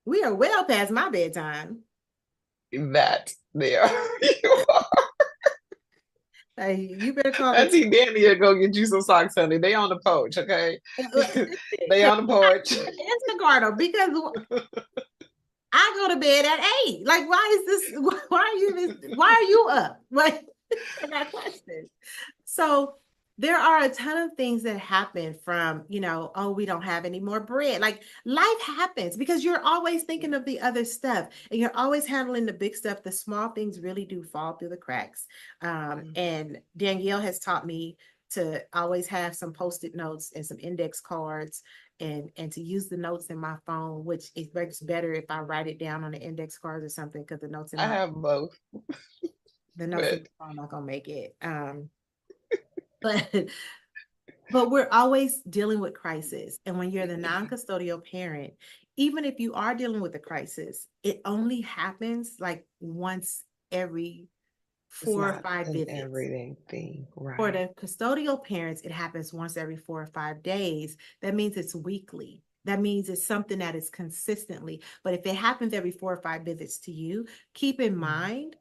We are well past my bedtime. That there you are. Hey, you better call the Auntie Danny will go get you some socks, honey. They on the porch, okay? listen, They 'cause on the porch. Instacart because I go to bed at 8. Like, why is this? Why are you up? Like, I got questions. So there are a ton of things that happen from, oh, we don't have any more bread. Like life happens because you're always thinking of the other stuff and you're always handling the big stuff. The small things really do fall through the cracks. And Danielle has taught me to always have some post-it notes and some index cards and to use the notes in my phone, which it works better if I write it down on the index cards or something because I have both, the notes in but my phone are not gonna make it. But but we're always dealing with crisis. And when you're the non-custodial parent, even if you are dealing with a crisis, it only happens like once every it's 4 or 5 an visits. everyday thing, For right? the custodial parents, it happens once every 4 or 5 days. That means it's weekly. That means it's something that is consistently. But if it happens every 4 or 5 visits to you, keep in mind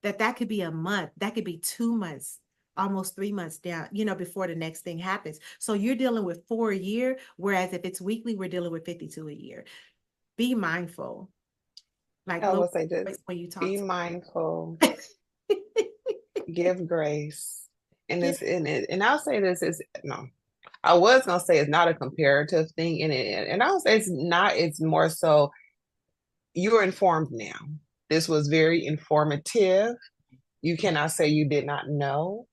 that could be a month, that could be 2 months, almost 3 months down, before the next thing happens. So you're dealing with 4 a year, whereas if it's weekly, we're dealing with 52 a year. Be mindful. Like I low will say voice this: when you talk be to mindful, them. give grace, and Give, it's in it. And I'll say this is no. I was gonna say it's not a comparative thing, and I'll say it's not. It's more so you're informed now. This was very informative. You cannot say you did not know,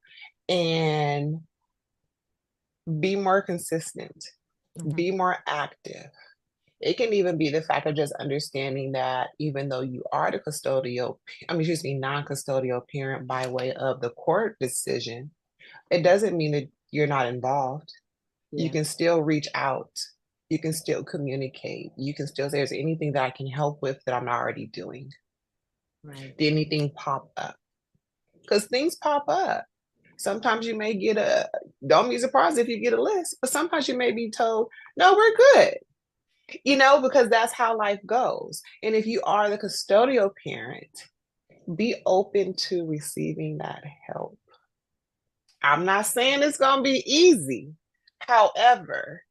and be more consistent, Mhm. be more active. It can even be the fact of just understanding that even though you are the custodial, I mean, excuse me, non-custodial parent by way of the court decision, it doesn't mean that you're not involved. You Yeah, can still reach out. You can still communicate. You can still say, there's anything that I can help with that I'm not already doing. right. Did anything pop up? Because things pop up. Sometimes you may get don't be surprised if you get a list, but sometimes you may be told, no, we're good, because that's how life goes. And if you are the custodial parent, be open to receiving that help. I'm not saying it's going to be easy. However,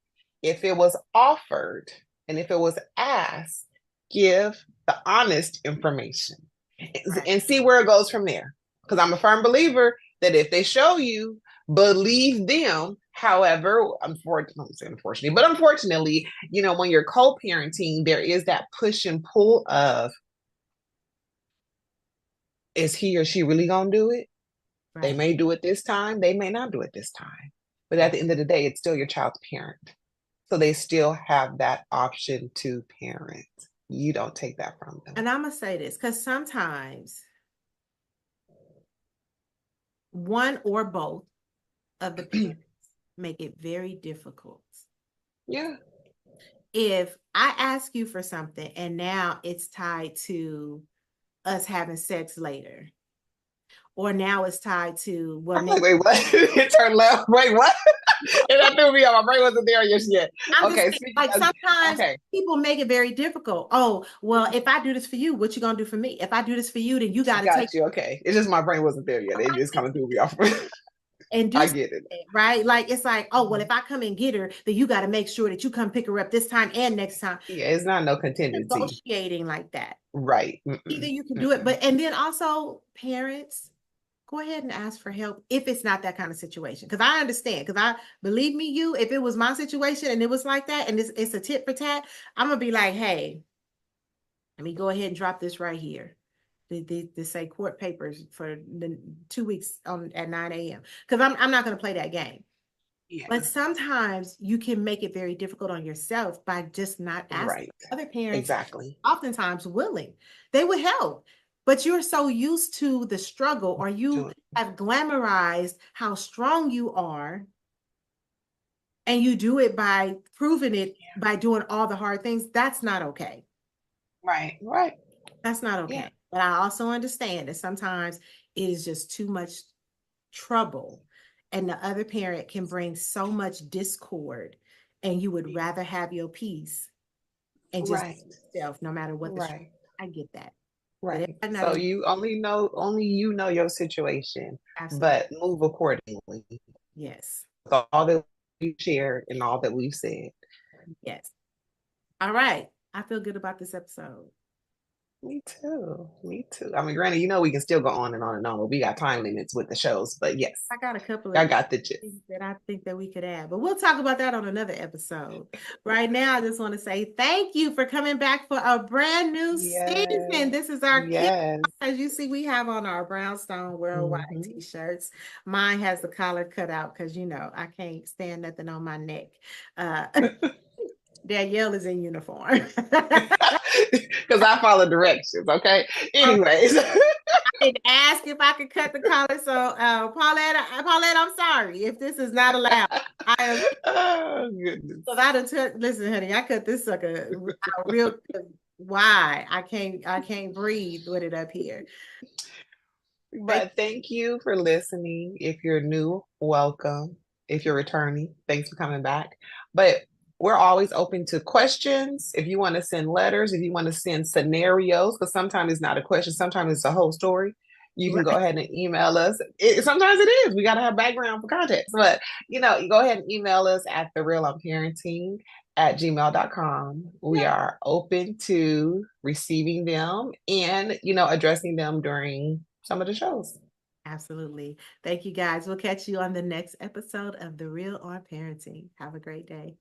if it was offered and if it was asked, give the honest information Right. and see where it goes from there. Because I'm a firm believer that if they show you, believe them. However, unfortunately, but unfortunately, when you're co-parenting, there is that push and pull of, is he or she really gonna do it? They Right. may do it this time, they may not do it this time. But at Right. the end of the day, it's still your child's parent. So they still have that option to parent. You don't take that from them. And I'm gonna say this because sometimes one or both of the parents make it very difficult. Yeah. If I ask you for something and now it's tied to us having sex later, or now it's tied to, well, I'm now like, wait, what? It turned left. Wait, what? And that threw me off. My brain wasn't there yet. I'm just Okay, saying, speaking like of, sometimes okay, people make it very difficult. Oh, well, if I do this for you, what you gonna do for me? If I do this for you, then you got to take got you. Okay. It's just my brain wasn't there yet. It just kind of threw me off. and do I something, get it. right? Like it's like, oh, well, Mhm. if I come and get her, then you got to make sure that you come pick her up this time and next time. Yeah, it's not no contingency. Negotiating like that. Right. Either Mm-mm. you can do it, Mm-mm. but and then also parents go ahead and ask for help if it's not that kind of situation. Because I understand. Because I believe me, if it was my situation and it was like that, and it's a tit for tat, I'm gonna be like, hey, let me go ahead and drop this right here. They say court papers for the 2 weeks on at 9 a.m. Because I'm not gonna play that game. But Yeah. sometimes you can make it very difficult on yourself by just not asking. Right. Other parents, Exactly. oftentimes willing, they would help. But you're so used to the struggle, or you Do it. have glamorized how strong you are, and you do it by proving it by doing all the hard things. That's not okay. Right. Right. That's not Yeah. okay. But I also understand that sometimes it is just too much trouble, and the other parent can bring so much discord, and you would rather have your peace and just Right. be yourself no matter what the Right. I get that. Right. So Another, you only you know your situation, absolutely. but move accordingly Yes. with all that we shared and all that we've said. Yes. All right. I feel good about this episode. Me too. Me too. I mean, granted, we can still go on and on and on, but we got time limits with the shows. But yes, I got a couple I of got the gist. things that I think that we could add, but we'll talk about that on another episode. Right now, I just want to say thank you for coming back for a brand new season. Yes. This is our kid. Yes. As you see, we have on our Brownstone Worldwide Hmm. t-shirts. Mine has the collar cut out because I can't stand nothing on my neck. Uh, Danielle is in uniform. Because I follow directions. Okay. Anyways. Didn't ask if I could cut the collar. So, Paulette, I'm sorry if this is not allowed. I am. Oh goodness. So I done took. Listen, honey, I cut this sucker out real. Why? I can't breathe with it up here. Thank But thank you for listening. If you're new, welcome. If you're returning, thanks for coming back. But we're always open to questions. If you want to send letters, if you want to send scenarios, because sometimes it's not a question, sometimes it's a whole story. You can go right. ahead and email us. Sometimes it is. We got to have background for context. But, you go ahead and email us at therealonparenting@gmail.com. We Yeah, are open to receiving them and, addressing them during some of the shows. absolutely. Thank you, guys. We'll catch you on the next episode of The Real on Parenting. Have a great day.